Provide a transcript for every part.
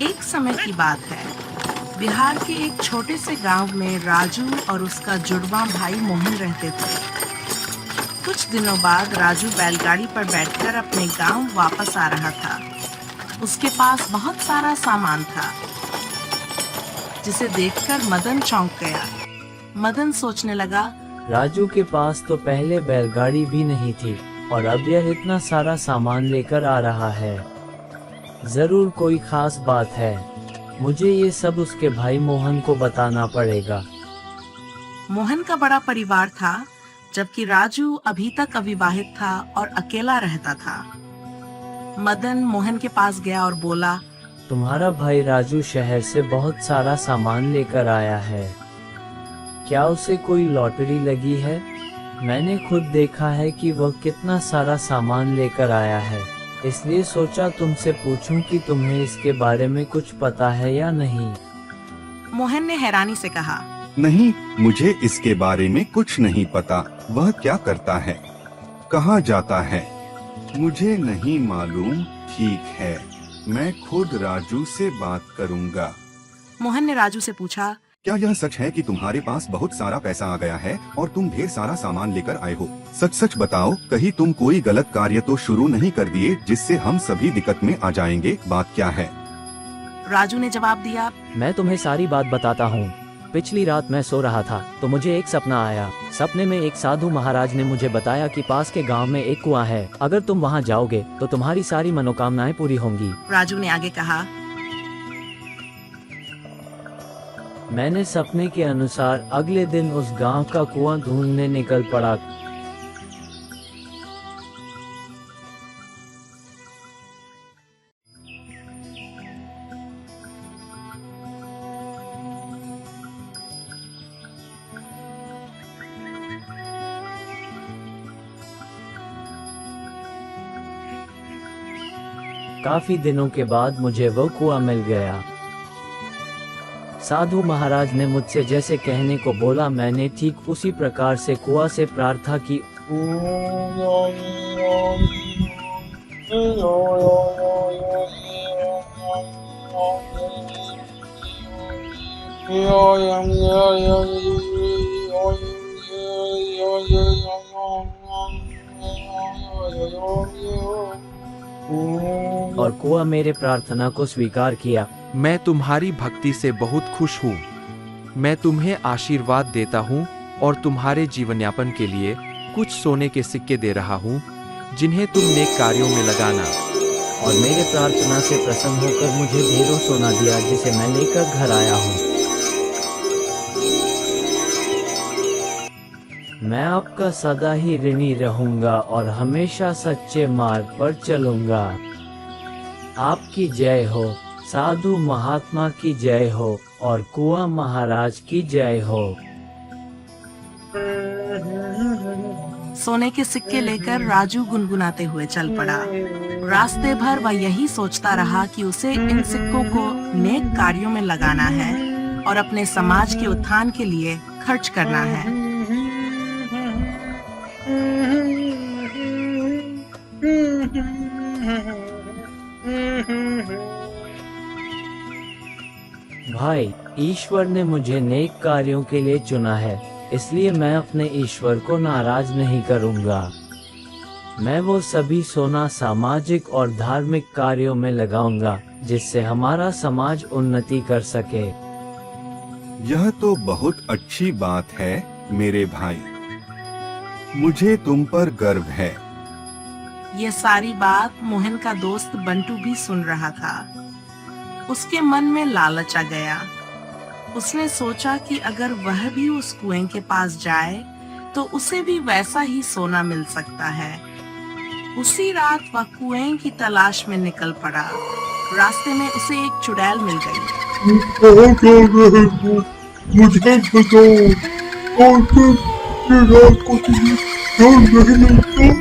एक समय की बात है। बिहार के एक छोटे से गांव में राजू और उसका जुड़वा भाई मोहन रहते थे। कुछ दिनों बाद राजू बैलगाड़ी पर बैठकर अपने गांव वापस आ रहा था। उसके पास बहुत सारा सामान था, जिसे देखकर मदन चौंक गया। मदन सोचने लगा, राजू के पास तो पहले बैलगाड़ी भी नहीं थी और अब यह इतना सारा सामान लेकर आ रहा है। जरूर कोई खास बात है। मुझे ये सब उसके भाई मोहन को बताना पड़ेगा। मोहन का बड़ा परिवार था, जबकि राजू अभी तक अविवाहित था और अकेला रहता था। मदन मोहन के पास गया और बोला, तुम्हारा भाई राजू शहर से बहुत सारा सामान लेकर आया है। क्या उसे कोई लॉटरी लगी है? मैंने खुद देखा है कि वह कितना सारा सामान लेकर आया है, इसलिए सोचा तुमसे पूछूं कि तुम्हें इसके बारे में कुछ पता है या नहीं। मोहन ने हैरानी से कहा, नहीं, मुझे इसके बारे में कुछ नहीं पता। वह क्या करता है, कहाँ जाता है, मुझे नहीं मालूम। ठीक है, मैं खुद राजू से बात करूँगा। मोहन ने राजू से पूछा, क्या यह सच है कि तुम्हारे पास बहुत सारा पैसा आ गया है और तुम ढेर सारा सामान लेकर आए हो? सच सच बताओ, कहीं तुम कोई गलत कार्य तो शुरू नहीं कर दिए जिससे हम सभी दिक्कत में आ जाएंगे? बात क्या है? राजू ने जवाब दिया, मैं तुम्हें सारी बात बताता हूँ। पिछली रात मैं सो रहा था तो मुझे एक सपना आया। सपने में एक साधु महाराज ने मुझे बताया कि पास के गांव में एक कुआं है। अगर तुम वहां जाओगे तो तुम्हारी सारी मनोकामनाएं पूरी होंगी। राजू ने आगे कहा, मैंने सपने के अनुसार अगले दिन उस गांव का कुआं ढूंढने निकल पड़ा। काफी दिनों के बाद मुझे वो कुआं मिल गया। साधु महाराज ने मुझसे जैसे कहने को बोला, मैंने ठीक उसी प्रकार से कुआं से प्रार्थना की। और कुआं मेरे प्रार्थना को स्वीकार किया। मैं तुम्हारी भक्ति से बहुत खुश हूँ। मैं तुम्हें आशीर्वाद देता हूँ और तुम्हारे जीवन यापन के लिए कुछ सोने के सिक्के दे रहा हूँ, जिन्हें तुम नेक कार्यों में लगाना। और मेरे प्रार्थना से प्रसन्न होकर मुझे ढेरों सोना दिया, जिसे मैं लेकर घर आया हूँ। मैं आपका सदा ही ऋणी रहूंगा और हमेशा सच्चे मार्ग पर चलूंगा। आपकी जय हो, साधु महात्मा की जय हो और कुआं महाराज की जय हो। सोने के सिक्के लेकर राजू गुनगुनाते हुए चल पड़ा। रास्ते भर वह यही सोचता रहा कि उसे इन सिक्कों को नेक कार्यों में लगाना है और अपने समाज के उत्थान के लिए खर्च करना है। भाई, ईश्वर ने मुझे नेक कार्यों के लिए चुना है, इसलिए मैं अपने ईश्वर को नाराज नहीं करूंगा। मैं वो सभी सोना सामाजिक और धार्मिक कार्यों में लगाऊंगा, जिससे हमारा समाज उन्नति कर सके। यह तो बहुत अच्छी बात है मेरे भाई, मुझे तुम पर गर्व है। ये सारी बात मोहन का दोस्त बंटू भी सुन रहा था। उसके मन में लालच आ गया। उसने सोचा कि अगर वह भी उस कुएं के पास जाए तो उसे भी वैसा ही सोना मिल सकता है। उसी रात वह कुएं की तलाश में निकल पड़ा। रास्ते में उसे एक चुड़ैल मिल गई। मुझे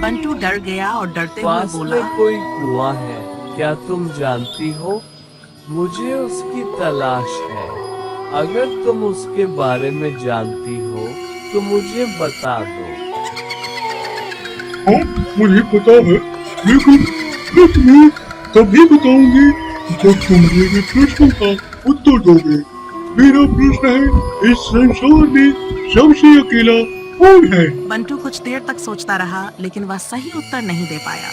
बंटू डर गया और डरते हुए पास बोला, में कोई कुआं है, क्या तुम जानती हो? मुझे उसकी तलाश है। अगर तुम उसके बारे में जानती हो तो मुझे बता दो। हाँ, मुझे पता है, लेकिन मैं तुम्हें तभी बताऊंगी जब तुम मेरे प्रश्न का उत्तर दोगे। मेरा प्रश्न है, इस संसार में सबसे अकेला कौन है? बंटू कुछ देर तक सोचता रहा, लेकिन वह सही उत्तर नहीं दे पाया।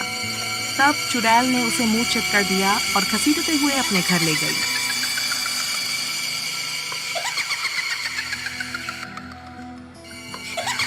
तब चुड़ैल ने उसे मुंह चित कर दिया और घसीटते हुए अपने घर ले गई।